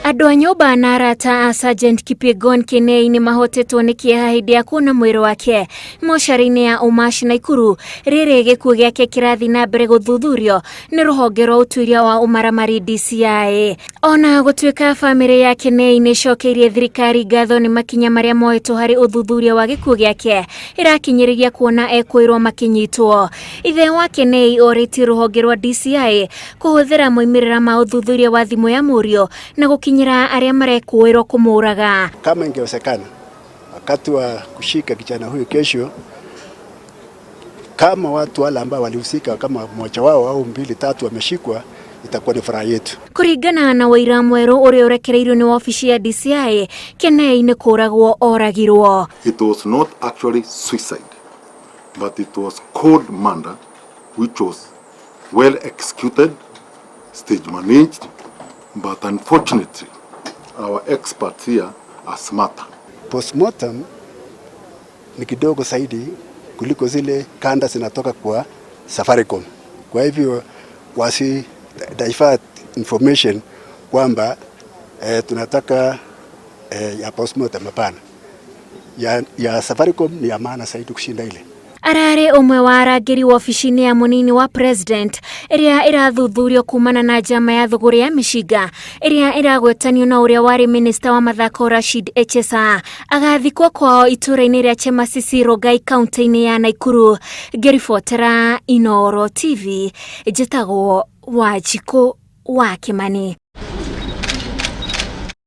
Andũ a nyũmba na arata a sergent Kipyegon Kenei nĩ mahotetwo nĩ kieha hĩndĩ ya kuona mwĩrĩ wake mocarĩ-inĩ ya Umash Nakuru. Rĩrĩ gĩkuũ gĩake kĩrathiĩ na mbere gũthuthurio nĩ ruhonge rwa ũtuĩria wa ũmaramari DCI. Ona gũtuĩka bamĩrĩ ya Kenei nĩ ĩcokeirie thirikari ngatho nĩ makinya marĩa moetwo harĩ ũthuthuria wa gĩkuũ gĩake, ĩrakinyĩrĩria kuona ekwĩrwo makinyitwo. Ithe wa Kenei oritie ruhonge rwa DCI kuhuthira moimirira ma uthuthuria wa thimu ya mũriũ na gukinyira aria marekuirwo kumuraga. Kama ingewezekana wakati wa kushika kijana huyu kesho, kama watu wale ambao walihusika kama mmoja wao au mbili tatu wameshikwa, itakuwa ni furaha yetu. Kuringana na waira mweru uria urekereirio ni ofisi ya DCI, Kenei ni kuragwo oragirwo. It was not actually suicide, but it was cold murder which was well executed, stage managed, but unfortunately our experts here are smarter. Postmortem ni kidogo zaidi kuliko zile kanda zinatoka kwa Safaricom. Kwa hivyo wasi divert information kwamba tunataka ya postmortem. Hapana, ya Safaricom ni ya maana zaidi kushinda ile. Arare umwe wa arangĩri ofisi-inĩ ya mũnini wa president ĩrĩa ĩrathuthurio kumana na njama ya thũgũrĩ ya mĩcinga ĩrĩa ĩragwetanio na ũrĩa warĩ minister wa mathako Rashid Echesa. Agathikwo kwao itũra-inĩ rĩa Chemasisi Rongai kaunti-inĩ ya Nakuru. Ngĩribotera Inooro TV, njĩtagwo Wanjikũ wa Kimani.